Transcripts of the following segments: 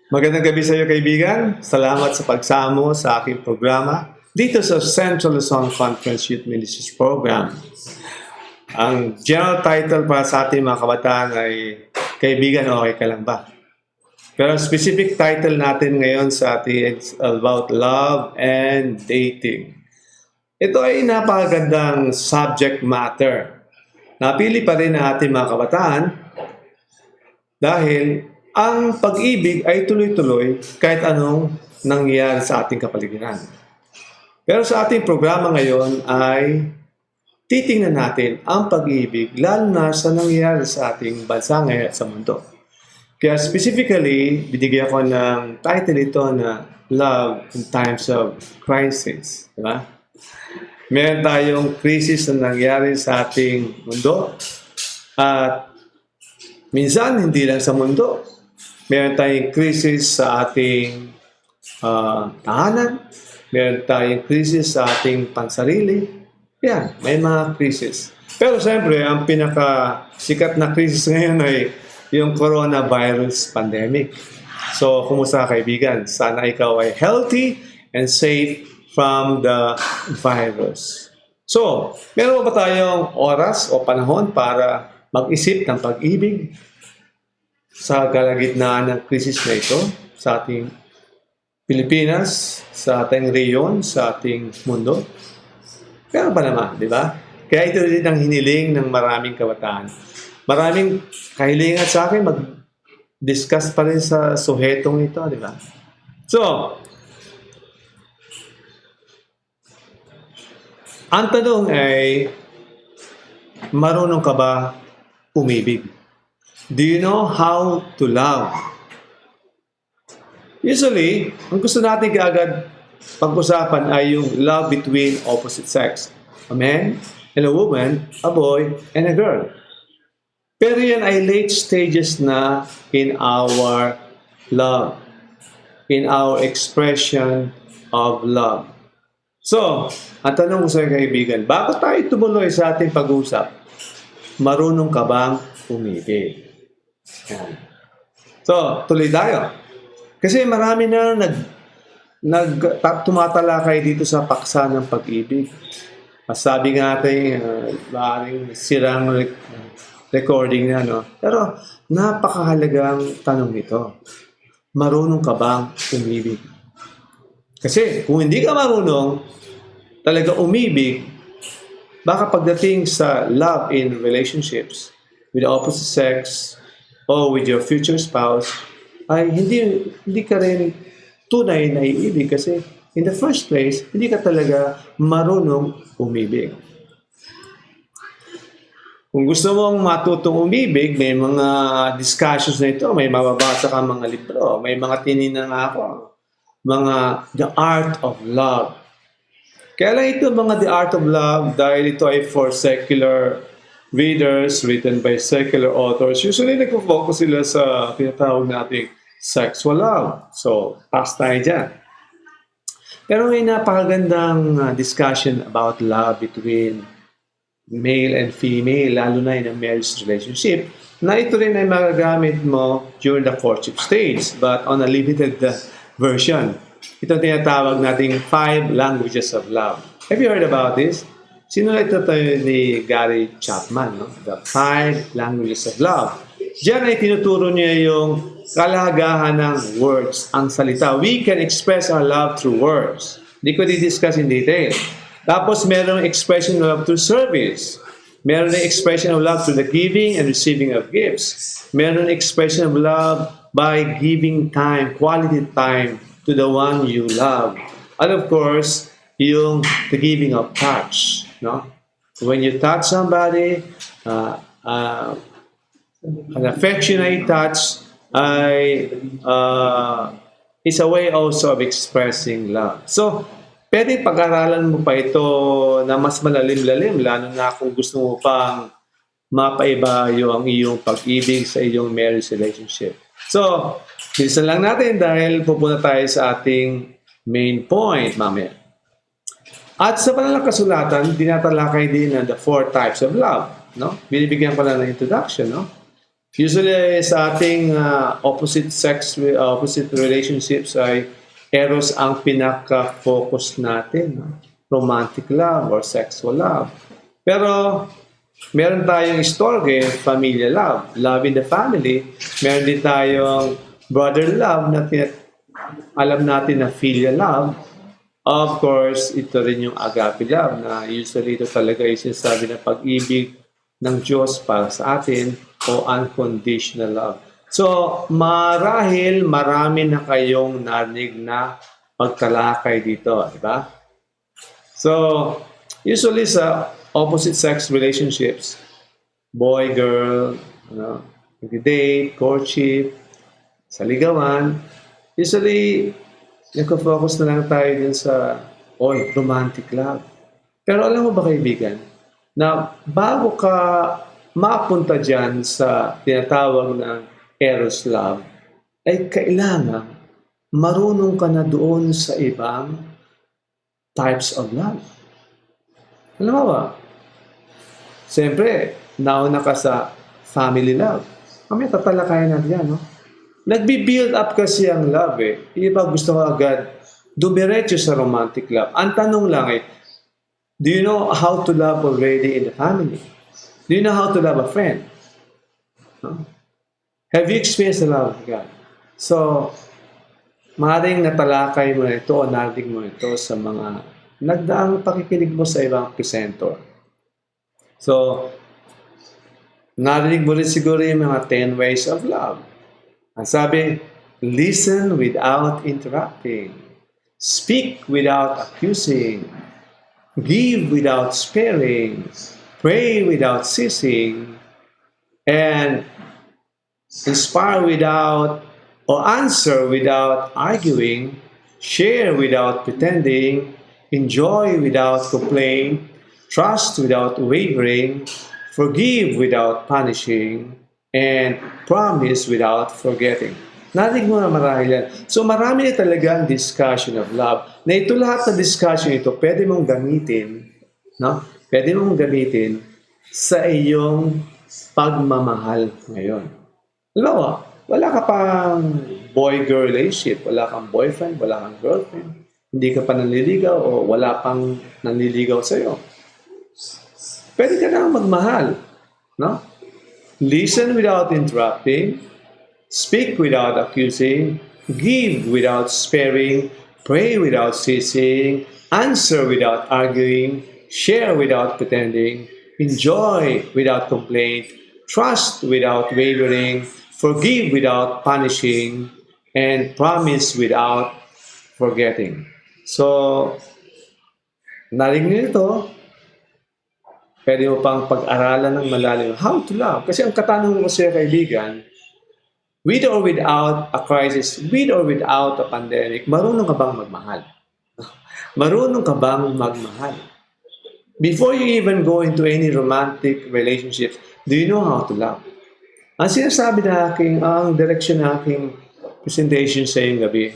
Magandang gabi sa iyo, kaibigan. Salamat sa pagsamo sa aking programa dito sa Central Luzon Conference Youth Ministries Program. Ang general title para sa ating mga kabataan ay Kaibigan, okay ka lang ba? Pero ang specific title natin ngayon sa ating is about love and dating. Ito ay napakagandang subject matter. Napili pa rin ang ating mga kabataan dahil ang pag-ibig ay tuloy-tuloy kahit anong nangyayari sa ating kapaligiran. Pero sa ating programa ngayon ay titingnan natin ang pag-ibig lalo na sa nangyayari sa ating bansa ngayon at sa mundo. Kaya specifically, binigyan ko ng title ito na Love in Times of Crisis. Diba? Meron tayong crisis na nangyayari sa ating mundo at minsan hindi lang sa mundo. Meron tayong krisis sa ating tahanan. Meron tayong krisis sa ating pansarili. Yan, may mga krisis. Pero siyempre, ang pinakasikat na krisis ngayon ay yung coronavirus pandemic. So, kumusta kaibigan? Sana ikaw ay healthy and safe from the virus. So, meron ba tayong oras o panahon para mag-isip ng pag-ibig sa kalagitnaan ng krisis na ito sa ating Pilipinas, sa ating reyon, sa ating mundo? Pero ba naman, di ba? Kaya ito rin ang hiniling ng maraming kabataan. Maraming kahilingan sa akin mag-discuss pa rin sa suhetong ito, di ba? So, ang tanong ay, marunong ka ba umibig? Do you know how to love? Usually, ang gusto natin kaagad pag-usapan ay yung love between opposite sex. A man and a woman, a boy and a girl. Pero yan ay late stages na in our love, in our expression of love. So, ang tanong ko sa kaibigan, bago tayo tumuloy sa ating pag-usap, marunong ka bang umibig? Yan. So, tuloy tayo. Kasi marami na tumatalakay dito sa paksa ng pag-ibig. Sabi nga natin, maaaring sirang recording na, no? Pero napakahalagang tanong ito. Marunong ka bang umibig? Kasi kung hindi ka marunong talaga umibig, baka pagdating sa love in relationships with the opposite sex o with your future spouse, ay hindi ka rin tunay na iibig kasi in the first place, hindi ka talaga marunong umibig. Kung gusto mong matutong umibig, may mga discussions na ito, may mababasa ka mga libro, may mga tininan ako, mga The Art of Love. Kaya lang ito mga The Art of Love dahil ito ay for secular readers written by secular authors. Usually nagpo-focus sila sa tinatawag nating sexual love. So, pass tayo dyan. Pero may napakagandang discussion about love between male and female, lalo na in a marriage relationship, na ito rin ay magagamit mo during the courtship stage, but on a limited version. Ito tinatawag nating 5 languages of love. Have you heard about this? Sino ito ni Gary Chapman, no? The 5 languages of love. Diyan ay tinuturo niya yung kalagahan ng words, ang salita. We can express our love through words. Hindi ko di-discuss in detail. Tapos merong expression of love through service. Meron ng expression of love through the giving and receiving of gifts. Meron ng expression of love by giving time, quality time to the one you love. And of course, yung the giving of touch. No? When you touch somebody, an affectionate touch is a way also of expressing love. So, pwede pag-aralan mo pa ito na mas malalim-lalim, lalo na kung gusto mo pang mapaiba ang iyong pag-ibig sa iyong marriage relationship. So, bilisan lang natin dahil pupunta tayo sa ating main point mamaya. At sa panalang kasulatan, dinatalakay din ang the 4 types of love. No? Binibigyan ko lang ng introduction. No? Usually sa ating opposite relationships ay eros ang pinaka-focus natin. No? Romantic love or sexual love. Pero meron tayong storge, familia love, love in the family. Meron din tayong brother love na alam natin na filial love. Of course, ito rin yung agape love na usually ito talaga yung sinasabi na pag-ibig ng Diyos para sa atin o unconditional love. So, marahil marami na kayong narinig na pagtalakay dito, di ba? So, usually sa opposite sex relationships, boy, girl, date, courtship, sa ligawan, usually nagko-focus na lang tayo dun sa romantic love. Pero alam mo ba kaibigan, na bago ka mapunta dyan sa tinatawag ng eros love, ay kailangan marunong ka na doon sa ibang types of love. Alam mo ba? Siyempre, nauna ka sa family love. Kami tatalakayan natin yan, no? Nagbi-build up kasi ang love eh. Iba gusto ko agad dumiretso sa romantic love. Ang tanong lang eh, do you know how to love already in the family? Do you know how to love a friend? Huh? Have you experienced the love of God? So, maaaring natalakay mo ito o narinig mo ito sa mga nagdaang pakikinig mo sa ibang presenter. So, narinig mo rin siguro yung mga 10 ways of love. Ang sabi, listen without interrupting. Speak without accusing. Give without sparing. Pray without ceasing. And inspire without or answer without arguing. Share without pretending. Enjoy without complaint. Trust without wavering. Forgive without punishing. And promise without forgetting. Narinig mo na marahil yan. So marami na talagang discussion of love. Na ito lahat na discussion ito, pwede mong gamitin, no? Pwede mong gamitin sa iyong pagmamahal ngayon. Alam mo, wala ka pang boy-girl relationship, wala kang boyfriend, wala kang girlfriend, hindi ka pa nanliligaw o wala pang nanliligaw sa'yo. Pwede ka na magmahal, no? Listen without interrupting, speak without accusing, give without sparing, pray without ceasing, answer without arguing, share without pretending, enjoy without complaint, trust without wavering, forgive without punishing, and promise without forgetting. So, narinig niyo ito, pwede mo pang pag-aralan ng malalim how to love. Kasi ang katanungan ko sa'yo, kaibigan, with or without a crisis, with or without a pandemic, marunong ka bang magmahal? Marunong ka bang magmahal? Before you even go into any romantic relationships, do you know how to love? Ang sinasabi na ang direction na aking presentation sa iyong gabi,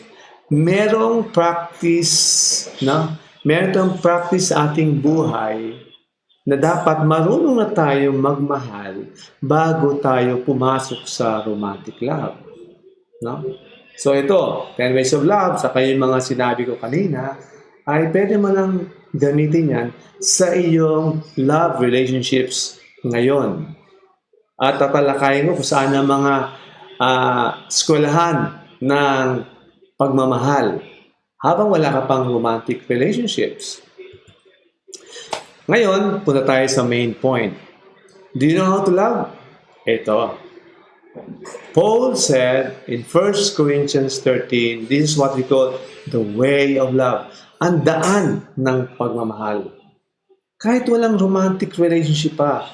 merong practice, no? Merong practice sa ating buhay na dapat marunong na tayo magmahal bago tayo pumasok sa romantic love. No? So ito, 10 ways of love, sa kayong mga sinabi ko kanina, ay pwede mo lang gamitin yan sa iyong love relationships ngayon. At tatalakayin ko kung saan ang mga eskwelahan ng pagmamahal habang wala ka pang romantic relationships. Ngayon, punta tayo sa main point. Do you know how to love? Ito. Paul said in 1 Corinthians 13, this is what we call the way of love. Ang daan ng pagmamahal. Kahit walang romantic relationship pa,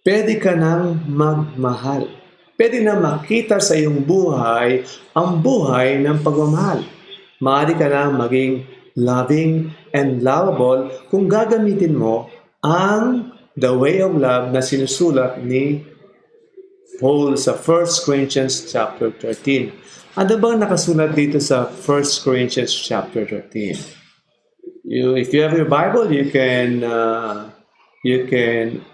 pwede ka nang magmahal. Pwede na makita sa iyong buhay ang buhay ng pagmamahal. Maaari ka nang maging loving and lovable kung gagamitin mo ang the way of love na sinusulat ni Paul sa 1 Corinthians chapter 13. Ano bang nakasulat dito sa 1 Corinthians chapter 13? If you have your Bible, you can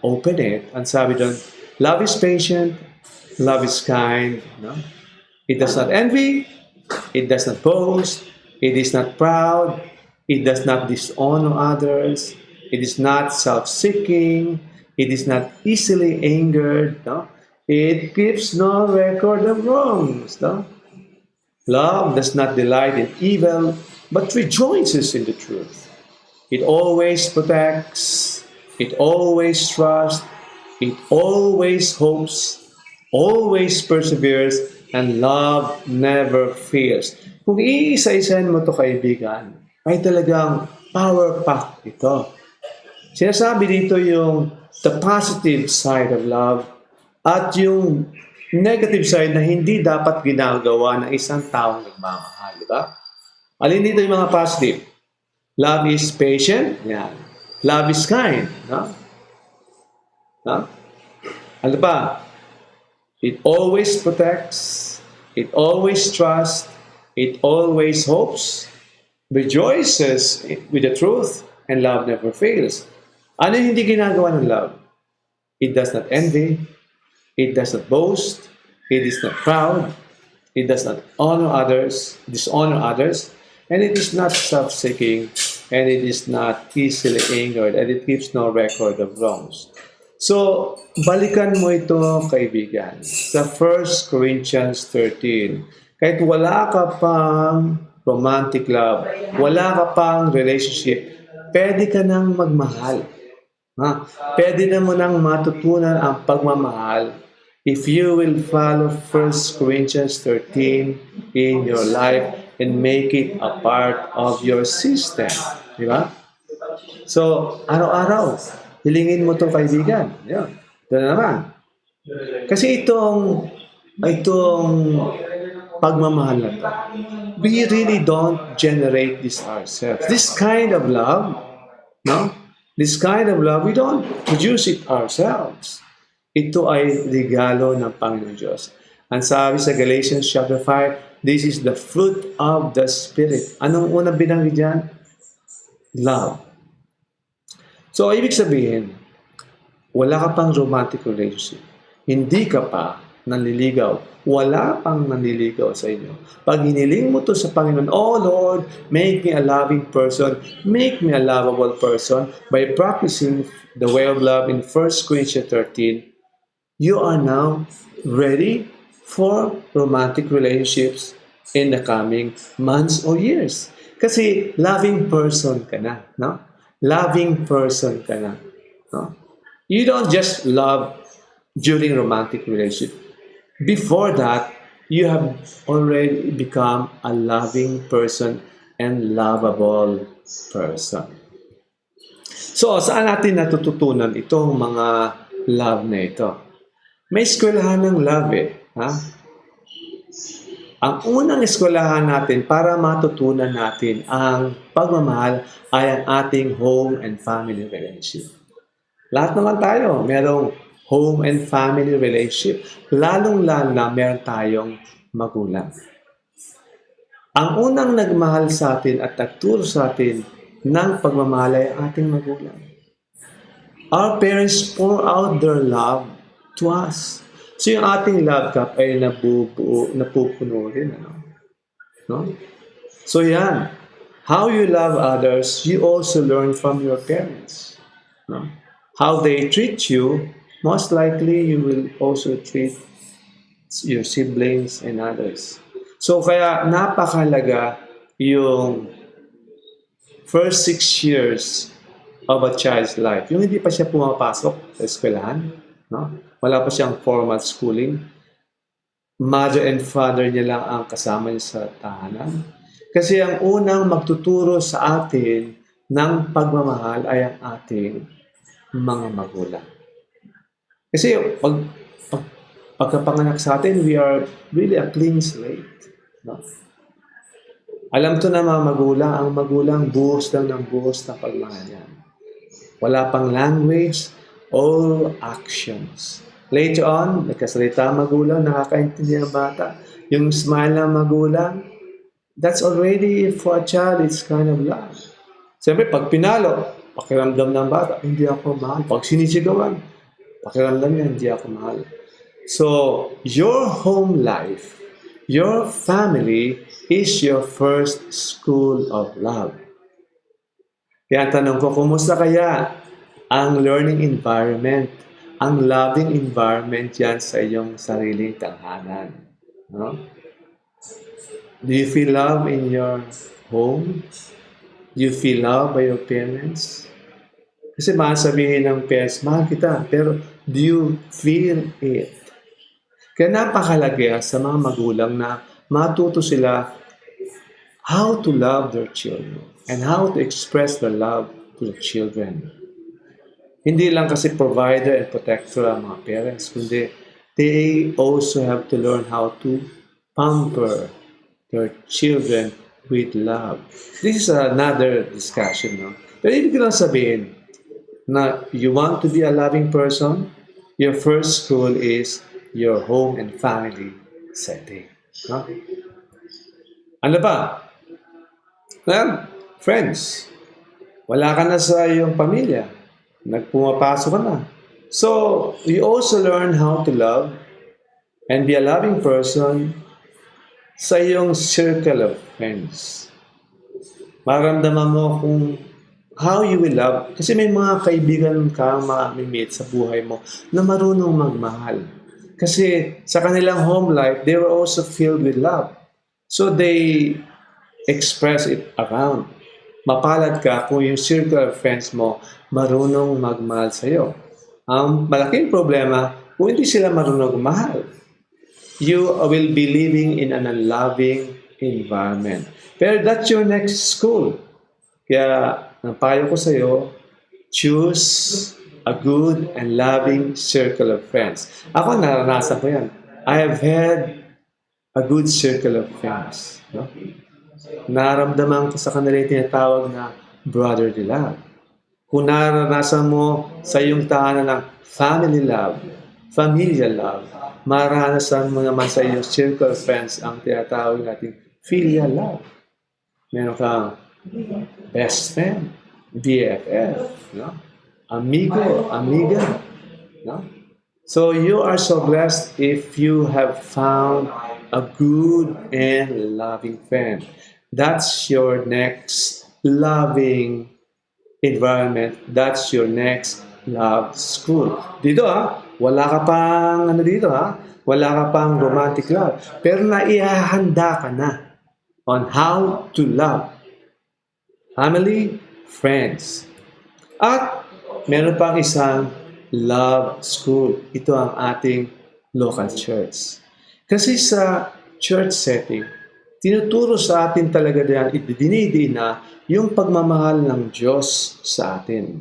open it. Ang sabi doon, love is patient, Love is kind. No? It does not envy. It does not boast. It is not proud. It does not dishonor others. It is not self-seeking. It is not easily angered. No? It keeps no record of wrongs. No? Love does not delight in evil, but rejoices in the truth. It always protects. It always trusts. It always hopes, always perseveres, and love never fails. Kung iisa-isahin mo to kaibigan, ay talagang power pack ito. Sinasabi dito yung the positive side of love at yung negative side na hindi dapat ginagawa ng isang taong nagmamahal. Di ba? Alin dito yung mga positive? Love is patient. Yan. Love is kind. No? No? Ano pa? It always protects. It always trusts. It always hopes. Rejoices with the truth. And love never fails. Ano yung hindi ginagawa ng love? It does not envy. It does not boast. It is not proud. It does not dishonor others. And it is not self-seeking. And it is not easily angered. And it keeps no record of wrongs. So, balikan mo ito, kaibigan, sa 1 Corinthians 13. Kahit wala ka pang romantic love, wala ka pang relationship, pwede ka nang magmahal. Ha? Pwede na mo nang matutunan ang pagmamahal if you will follow 1 Corinthians 13 in your life and make it a part of your system. Di ba? So, araw-araw, hilingin mo to kaibigan. Yan. Ito na naman. Kasi itong pagmamahal na to, we really don't generate this ourselves. This kind of love, no? This kind of love, we don't produce it ourselves. Ito ay regalo ng Panginoon Diyos. Ang sabi sa Galatians chapter 5, this is the fruit of the Spirit. Anong unang binanggit dyan? Love. So, ibig sabihin, wala ka pang romantic relationship. Hindi ka pa nanliligaw. Wala pang nanliligaw sa inyo. Pag hiniling mo to sa Panginoon, oh Lord, make me a loving person, make me a lovable person, by practicing the way of love in 1 Corinthians 13, you are now ready for romantic relationships in the coming months or years. Kasi loving person ka na, no? Loving person ka na, no? You don't just love during romantic relationship. Before that, you have already become a loving person and lovable person. So, saan natin natututunan itong mga love na ito? May eskwelahan ng love ha? Ang unang eskwelahan natin para matutunan natin ang pagmamahal ay ang ating home and family relationship. Lahat naman tayo, merong home and family relationship. Lalong-lalo na meron tayong magulang. Ang unang nagmahal sa atin at nagturo sa atin ng pagmamahal ay ating magulang. Our parents pour out their love to us. So yung ating love cup ay napupuno rin. No? So yan. How you love others, you also learn from your parents. No? How they treat you, most likely you will also treat your siblings and others. So kaya napakalaga yung first 6 years of a child's life. Yung hindi pa siya pumapasok sa eskwelahan, no? Wala pa siyang formal schooling. Mother and father niya lang ang kasama niya sa tahanan. Kasi ang unang magtuturo sa atin ng pagmamahal ay ang ating mga magulang. Kasi pagkapanganak sa atin, we are really a clean slate. No? Alam to na mga magulang, ang magulang buhos lang ng buhos na pagmahal yan. Wala pang language, all actions. Later on, nagkasalita ang magulang, nakakaintindi ang bata. Yung smile ng magulang, that's already, for a child, it's kind of love. Siyempre, pag pinalo, pakiramdam ng bata, hindi ako mahal. Pag sinisigawan, pakiramdam niya, hindi ako mahal. So, your home life, your family is your first school of love. Kaya ang tanong ko, kumusta kaya ang learning environment, ang loving environment yan sa iyong sariling tanghanan? No? Do you feel love in your home? Do you feel love by your parents? Kasi mahal sabihin ng parents, mahal kita, pero do you feel it? Kaya napakalaga sa mga magulang na matuto sila how to love their children and how to express the love to the children. Hindi lang kasi provider and protector ang mga parents, kundi they also have to learn how to pamper their children with love. This is another discussion, no? Pero ibig ko lang sabihin na you want to be a loving person, your first school is your home and family setting. No? Ano ba? Well, friends, wala ka na sa iyong pamilya. Nagpumapasok ka na. So, you also learn how to love and be a loving person sa iyong circle of friends. Maramdaman mo kung how you will love. Kasi may mga kaibigan ka mamimit sa buhay mo na marunong magmahal. Kasi sa kanilang home life, they were also filled with love. So they express it around. Mapalad ka kung yung circle of friends mo marunong magmahal sa iyo. Ang malaking problema, kung hindi sila marunong magmahal, you will be living in an unloving environment. Pero that's your next school. Kaya, ang payo ko sa iyo, choose a good and loving circle of friends. Ako, naranasan ko yan. I have had a good circle of friends. No? Naramdaman ko sa kanila yung tinatawag na brotherly love. Kung naranasan mo sa iyong tahanan ng family love, familial love, maranasan mo naman sa iyong circle of friends ang tinatawag natin filial love. Meron kang best friend, BFF, no? Amigo, amiga. No? So you are so blessed if you have found a good and loving friend. That's your next loving environment. That's your next love school. Dito wala ka pang wala ka pang romantic love. Pero naihahanda ka na on how to love family, friends. At meron pang isang love school. Ito ang ating local church. Kasi sa church setting, tinuturo sa atin talaga diyan, idinidiin na yung pagmamahal ng Diyos sa atin.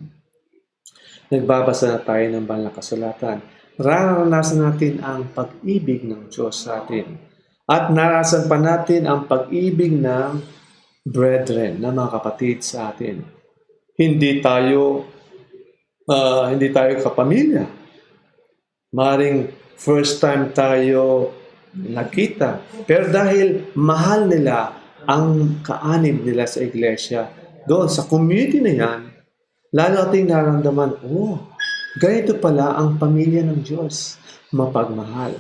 Nagbabasa na tayo ng banal na kasulatan. Naranasan natin ang pag-ibig ng Diyos sa atin. At naranasan pa natin ang pag-ibig ng brethren, ng mga kapatid sa atin. Hindi tayo kapamilya. Maring first time tayo nakita. Pero dahil mahal nila ang kaanib nila sa iglesia, doon sa community na yan, lalo ating nararamdaman, ganito pala ang pamilya ng Diyos, mapagmahal.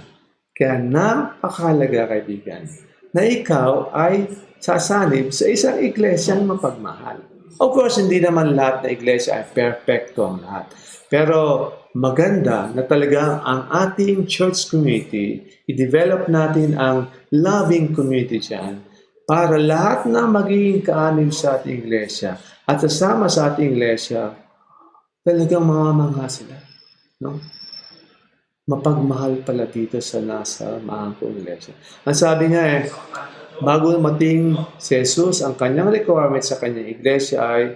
Kaya napakahalaga, kaibigan, na ikaw ay sasanib sa isang iglesyang mapagmahal. Of course, hindi naman lahat na iglesia ay perfecto ang lahat. Pero maganda na talaga ang ating church community, i-develop natin ang loving community dyan para lahat na magiging kaanib sa ating iglesia at sasama sa ating iglesia, talagang mamamangha sila. No? Mapagmahal pala dito sa nasa maangkong iglesia. Ang sabi nga bago mating si Jesus, ang kanyang requirement sa kanyang iglesia ay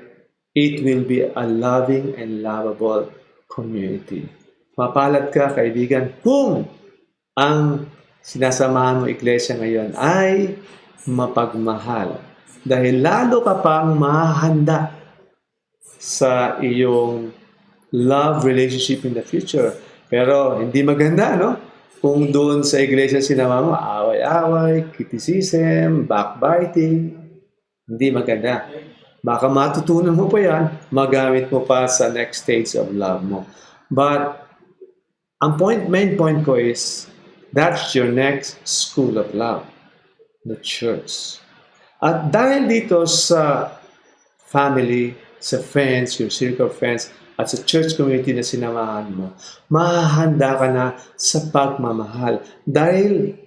it will be a loving and lovable community. Mapalad ka, kaibigan, kung ang sinasamahan mo iglesia ngayon ay mapagmahal. Dahil lalo ka pang mahahanda sa iyong love relationship in the future. Pero hindi maganda, no? Kung doon sa iglesia sinama mo, away-away, criticism, backbiting, hindi maganda. Baka matutunan mo pa yan, magamit mo pa sa next stage of love mo. But Main point ko is, that's your next school of love, the church. At dahil dito sa family, sa friends, your circle of friends, at sa church community na sinamahan mo, mahahanda ka na sa pagmamahal dahil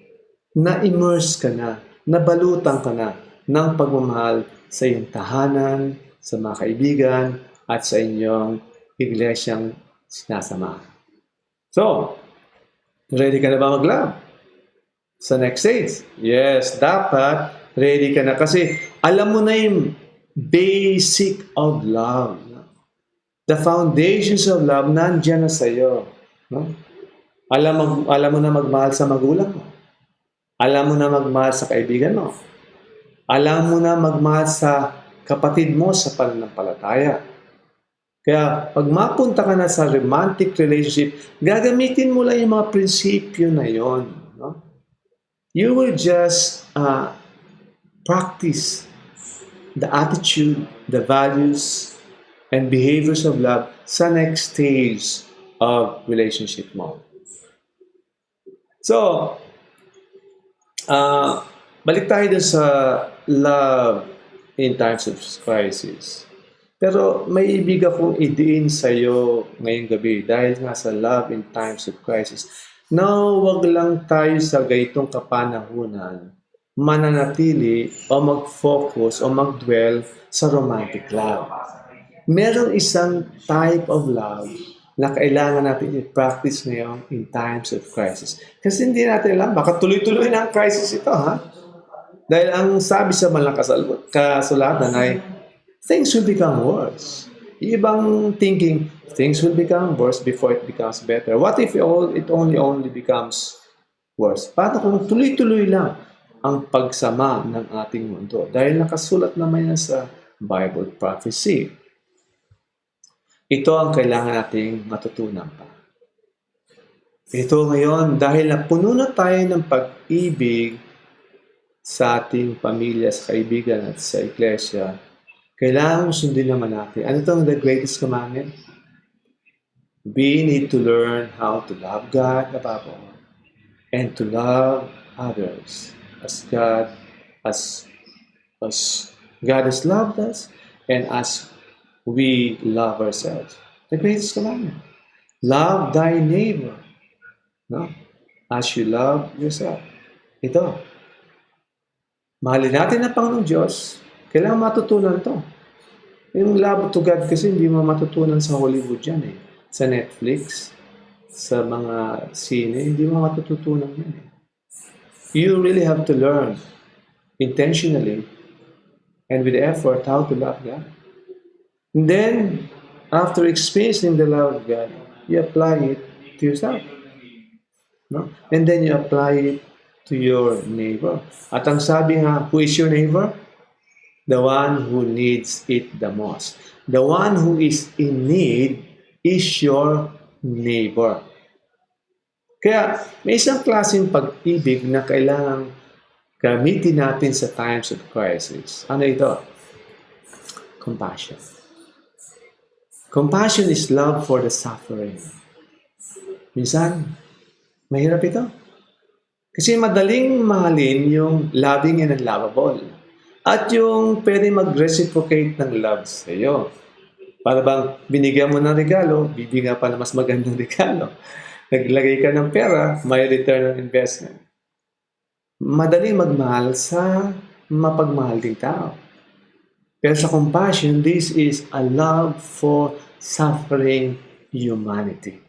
na-immerse ka na, nabalutan ka na ng pagmamahal sa iyong tahanan, sa mga kaibigan, at sa inyong iglesyang sinasamahan. So, ready ka na ba mag-love? Sa next stage? Yes, dapat ready ka na kasi alam mo na yung basic of love. The foundations of love nandiyan na sa iyo. No? Alam mo na magmahal sa magulang mo. Alam mo na magmahal sa kaibigan mo. Alam mo na magmahal sa kapatid mo sa pananampalataya. Kaya pag mapunta ka na sa romantic relationship, gagamitin mo lang yung mga prinsipyo na yon. No? You will just practice the attitude, the values, and behaviors of love sa next stage of relationship mo. So, balik tayo dun sa love in times of crisis. Pero may ibig akong idiin sa iyo ngayong gabi dahil nga sa love in times of crisis. Now, wag lang tayo sa gaytong kapanahunan mananatili o mag-focus o mag-dwell sa romantic love. Merong isang type of love na kailangan natin i-practice ngayon in times of crisis. Kasi hindi natin alam, baka tuloy-tuloy na ang crisis ito, ha? Dahil ang sabi sa malang kasulatan ay, things will become worse. Yung ibang thinking, things will become worse before it becomes better. What if it only becomes worse? Paano kung tuloy-tuloy lang ang pagsama ng ating mundo? Dahil nakasulat naman yan sa Bible prophecy. Ito ang kailangan nating matutunan pa. Ito ngayon, dahil napuno na tayo ng pag-ibig sa ating pamilya, sa kaibigan at sa iglesia, kailangan sundin naman natin. Ano itong the greatest commandment? We need to learn how to love God above all and to love others as God has loved us and as we love ourselves. The greatest commandment. Love thy neighbor. No? As you love yourself. Ito. Mahalin natin ang Panginoong Diyos. Kailangan matutunan to. Yung love to God kasi hindi mo matutunan sa Hollywood yan eh. Sa Netflix, sa mga sine, hindi mo matututunan yan eh. You really have to learn intentionally and with effort how to love God. And then, after experiencing the love of God, you apply it to yourself. No? And then you apply it to your neighbor. At ang sabi nga, who is your neighbor? The one who needs it the most. The one who is in need is your neighbor. Kaya may isang klaseng pag-ibig na kailangang gamitin natin sa times of crisis. Ano ito? Compassion. Compassion is love for the suffering. Minsan, mahirap ito. Kasi madaling mahalin yung loving and unlovable. At yung pwede mag-reciprocate ng love sa iyo. Para bang binigyan mo ng regalo, bibigyan pa na mas magandang regalo. Naglagay ka ng pera, may return on investment. Madaling magmahal sa mapagmahal ding tao. Pero sa compassion, this is a love for suffering humanity.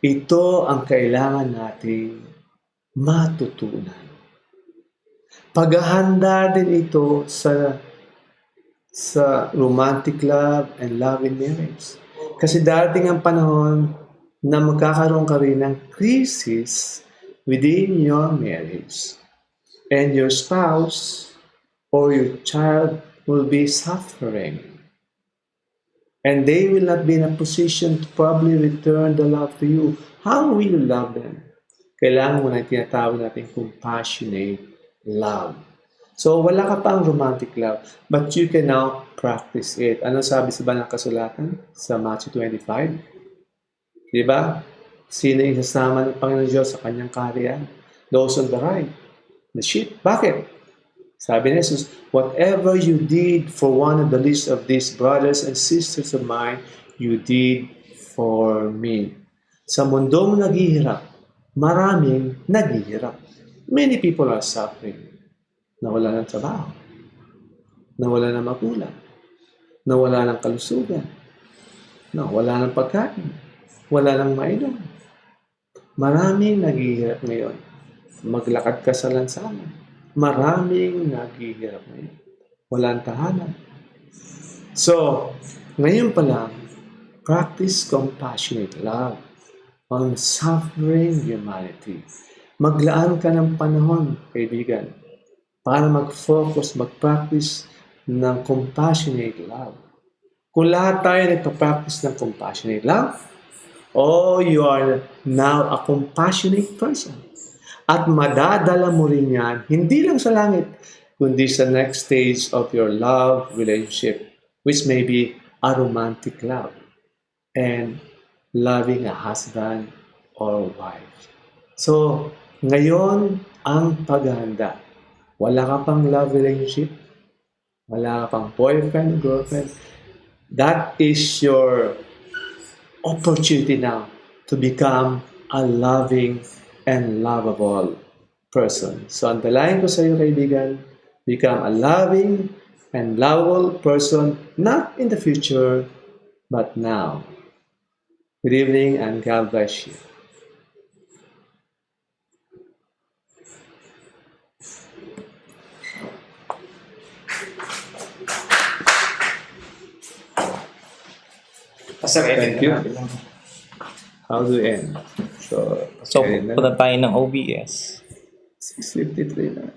Ito ang kailangan nating matutunan. Paghahanda din ito sa romantic love and love in marriage. Kasi darating ang panahon na magkakaroon ka rin ng crisis within your marriage. And your spouse or your child will be suffering. And they will not be in a position to probably return the love to you. How will you love them? Kailangan mo na tinatawag natin compassionate love. So, wala ka pang romantic love, but you can now practice it. Ano sabi sa banang kasulatan? Sa Matthew 25? Diba? Sino yung isasama ng Panginoon Diyos sa kanyang kaharian? Those on the right, the sheep. Bakit? Sabi ni Jesus, whatever you did for one of the least of these brothers and sisters of mine, you did for me. Sa mundong naghihirap, maraming naghihirap. Many people are suffering. Nawala ng trabaho. Nawala ng magulang. Nawala ng kalusugan. Nawala ng pagkain. Wala ng mainom. Maraming naghihirap ngayon. Maglakad ka sa lansangan. Maraming naghihirap ngayon. Walang tahanan. So, ngayon pa lang, practice compassionate love on suffering humanity. Maglaan ka ng panahon, kaibigan, para mag-focus, mag-practice ng compassionate love. Kung lahat tayo nagpa-practice ng compassionate love, you are now a compassionate person. At madadala mo rin yan, hindi lang sa langit, kundi sa next stage of your love relationship, which may be a romantic love and loving a husband or wife. So, ngayon ang paghahanda. Wala ka pang love relationship, wala ka pang boyfriend, girlfriend. That is your opportunity now to become a loving and lovable person. So, antalayan ko sa iyo, kaibigan, become a loving and lovable person, not in the future, but now. Good evening and God bless you. Thank you. How do we end? So punta tayo ng OBS. 6:53 na.